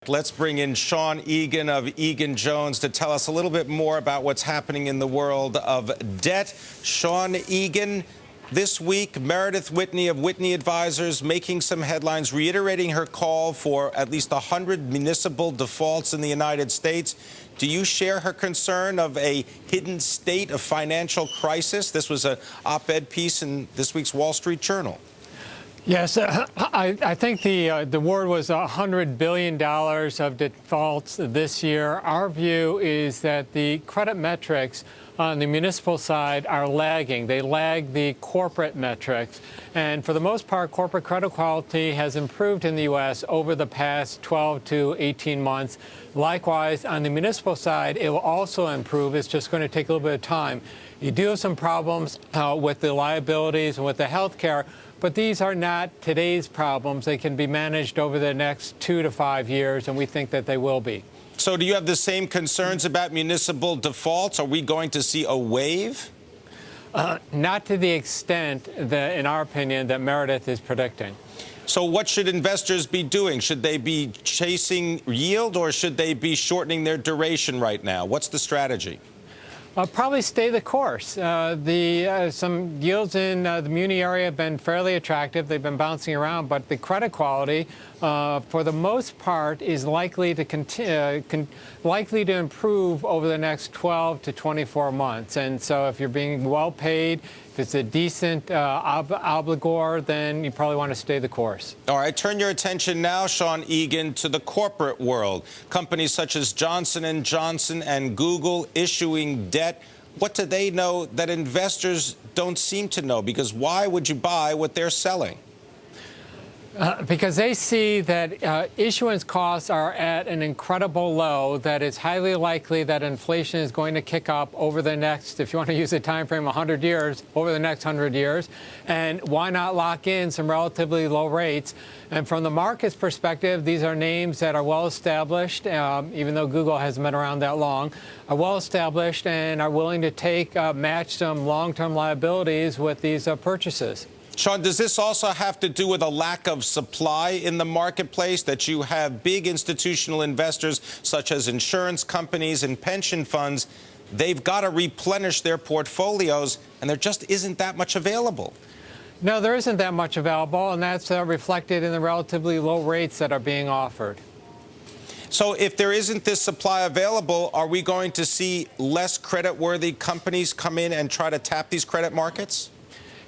let's bring in Sean Egan of Egan-Jones to tell us a little bit more about what's happening in the world of debt. Sean Egan, this week, Meredith Whitney of Whitney Advisors making some headlines, reiterating her call for at least 100 municipal defaults in the United States. Do you share her concern of a hidden state of financial crisis? This was an op-ed piece in this week's Wall Street Journal. Yes, I think the word was $100 billion of defaults this year. Our view is that the credit metrics on the municipal side are lagging. They lag the corporate metrics. And for the most part, corporate credit quality has improved in the U.S. over the past 12 to 18 months. Likewise, on the municipal side, it will also improve. It's just going to take a little bit of time. You do have some problems with the liabilities and with the health care. But these are not today's problems. They can be managed over the next 2 to 5 years, and we think that they will be. So do you have the same concerns about municipal defaults? Are we going to see a wave? Not to the extent that, in our opinion, that Meredith is predicting. So what should investors be doing? Should they be chasing yield, or should they be shortening their duration right now? What's the strategy? Probably stay the course. Some yields in the Muni area have been fairly attractive. They've been bouncing around, but the credit quality, for the most part, is likely to improve over the next 12 to 24 months. And so, if you're being well paid, if it's a decent obligor, then you probably want to stay the course. All right, turn your attention now, Sean Egan, to the corporate world. Companies such as Johnson & Johnson and Google issuing debt. What do they know that investors don't seem to know? Because why would you buy what they're selling? Because they see that issuance costs are at an incredible low, that it's highly likely that inflation is going to kick up over the next, if you want to use a time frame, 100 years, over the next 100 years. And why not lock in some relatively low rates? And from the market's perspective, these are names that are well established, even though Google hasn't been around that long, are well established and are willing to match some long-term liabilities with these purchases. Sean, does this also have to do with a lack of supply in the marketplace, that you have big institutional investors such as insurance companies and pension funds? They've got to replenish their portfolios, and there just isn't that much available. No, there isn't that much available, and that's reflected in the relatively low rates that are being offered. So if there isn't this supply available, are we going to see less credit-worthy companies come in and try to tap these credit markets?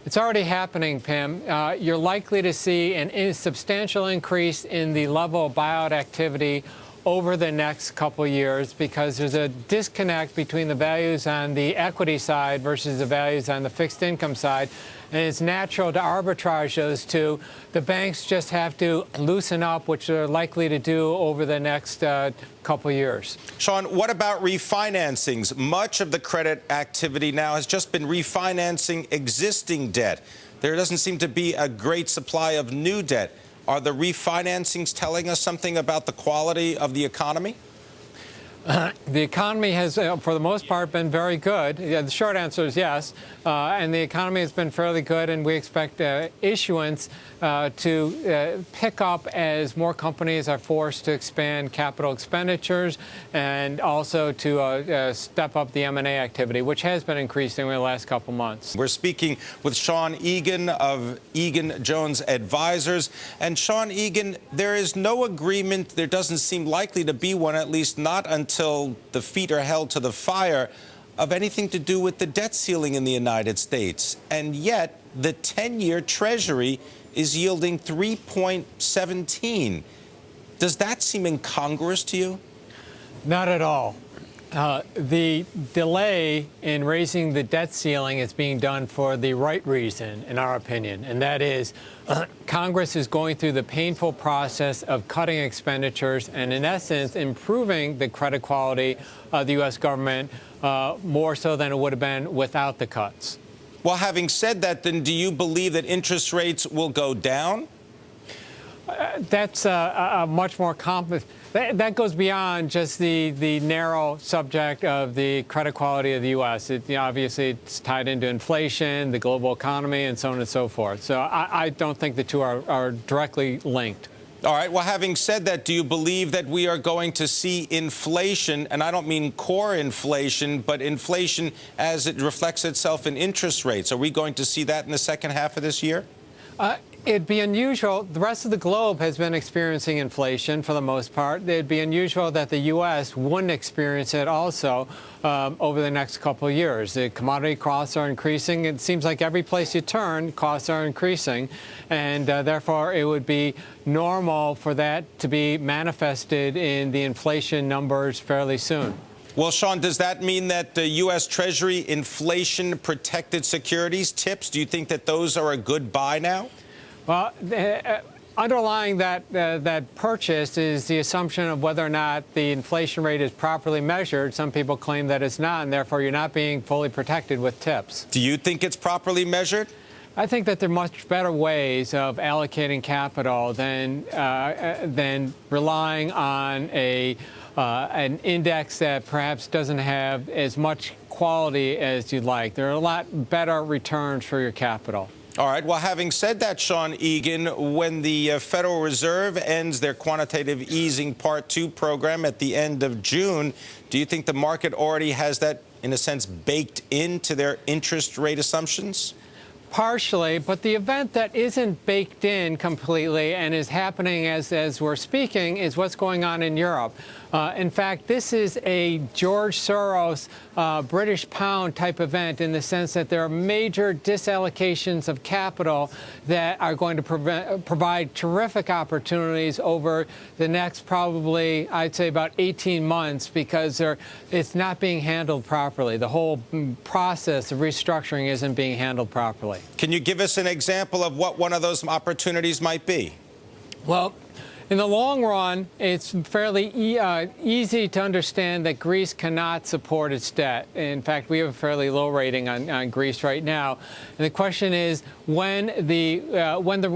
It's already happening, Pimm. You're likely to see a substantial increase in the level of buyout activity over the next couple of years, because there's a disconnect between the values on the equity side versus the values on the fixed income side. And it's natural to arbitrage those two. The banks just have to loosen up, which they're likely to do over the next couple of years. Sean, what about refinancings? Much of the credit activity now has just been refinancing existing debt. There doesn't seem to be a great supply of new debt. Are the refinancings telling us something about the quality of the economy? The economy has, for the most part, been very good. Yeah, the short answer is yes. And the economy has been fairly good, and we expect issuance to pick up as more companies are forced to expand capital expenditures, and also to step up the M&A activity, which has been increasing over the last couple months. We're speaking with Sean Egan of Egan-Jones Advisors. And Sean Egan, there is no agreement, there doesn't seem likely to be one, at least not until the feet are held to the fire, of anything to do with the debt ceiling in the United States. And yet, the 10-year Treasury is yielding 3.17. Does that seem incongruous to you? Not at all. The delay in raising the debt ceiling is being done for the right reason, in our opinion, and that is Congress is going through the painful process of cutting expenditures and, in essence, improving the credit quality of the U.S. government more so than it would have been without the cuts. Well, having said that, then do you believe that interest rates will go down? That's a much more complex. That goes beyond just the narrow subject of the credit quality of the U.S. Obviously, it's tied into inflation, the global economy, and so on and so forth. So I don't think the two are directly linked. All right. Well, having said that, do you believe that we are going to see inflation, and I don't mean core inflation, but inflation as it reflects itself in interest rates? Are we going to see that in the second half of this year? It'd be unusual. The rest of the globe has been experiencing inflation for the most part. It'd be unusual that the U.S. wouldn't experience it also over the next couple of years. The commodity costs are increasing. It seems like every place you turn, costs are increasing. And therefore, it would be normal for that to be manifested in the inflation numbers fairly soon. Well, Sean, does that mean that the U.S. Treasury inflation-protected securities tips, do you think that those are a good buy now? Well, underlying that purchase is the assumption of whether or not the inflation rate is properly measured. Some people claim that it's not, and therefore you're not being fully protected with tips. Do you think it's properly measured? I think that there are much better ways of allocating capital than relying on an index that perhaps doesn't have as much quality as you'd like. There are a lot better returns for your capital. All right. Well, having said that, Sean Egan, when the Federal Reserve ends their quantitative easing Part 2 program at the end of June, do you think the market already has that, in a sense, baked into their interest rate assumptions? Partially, but the event that isn't baked in completely and is happening as we're speaking is what's going on in Europe. In fact, this is a George Soros British pound type event in the sense that there are major disallocations of capital that are going to provide terrific opportunities over the next probably, I'd say, about 18 months because it's not being handled properly. The whole process of restructuring isn't being handled properly. Can you give us an example of what one of those opportunities might be? Well, in the long run, it's fairly easy to understand that Greece cannot support its debt. In fact, we have a fairly low rating on Greece right now. And the question is when the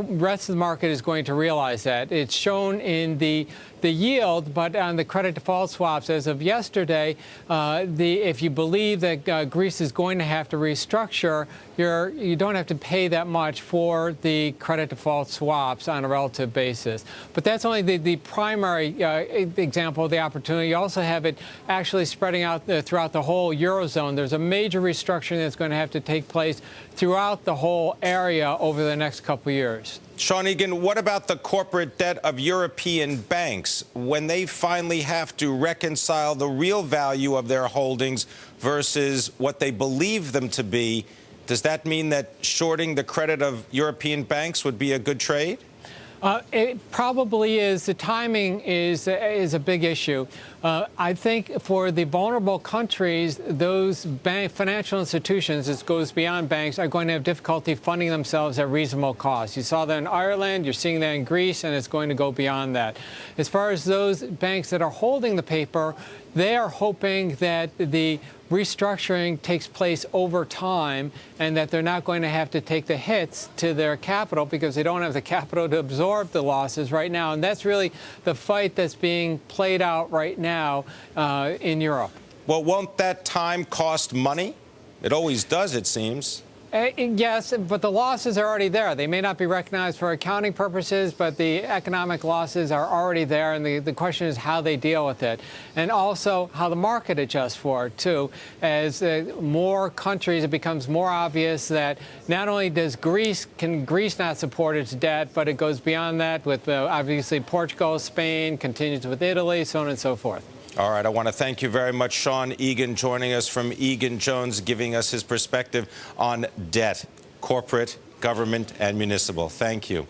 rest of the market is going to realize that. It's shown in the yield, but on the credit default swaps as of yesterday, if you believe that Greece is going to have to restructure, you don't have to pay that much for the credit default swaps on a relative basis. But that's only the primary example of the opportunity. You also have it actually spreading out throughout the whole Eurozone. There's a major restructuring that's going to have to take place throughout the whole area over the next couple of years. Sean Egan, what about the corporate debt of European banks when they finally have to reconcile the real value of their holdings versus what they believe them to be? Does that mean that shorting the credit of European banks would be a good trade? It probably is. The timing is a big issue. I think for the vulnerable countries, those financial institutions, this goes beyond banks, are going to have difficulty funding themselves at reasonable cost. You saw that in Ireland, you're seeing that in Greece, and it's going to go beyond that. As far as those banks that are holding the paper, they are hoping that the restructuring takes place over time and that they're not going to have to take the hits to their capital because they don't have the capital to absorb the losses right now. And that's really the fight that's being played out right now in Europe. Well, won't that time cost money? It always does, it seems. Yes, but the losses are already there. They may not be recognized for accounting purposes, but the economic losses are already there, and the question is how they deal with it. And also how the market adjusts for it, too. As more countries, it becomes more obvious that not only can Greece not support its debt, but it goes beyond that with, obviously, Portugal, Spain, continues with Italy, so on and so forth. All right. I want to thank you very much, Sean Egan, joining us from Egan-Jones, giving us his perspective on debt, corporate, government, and municipal. Thank you.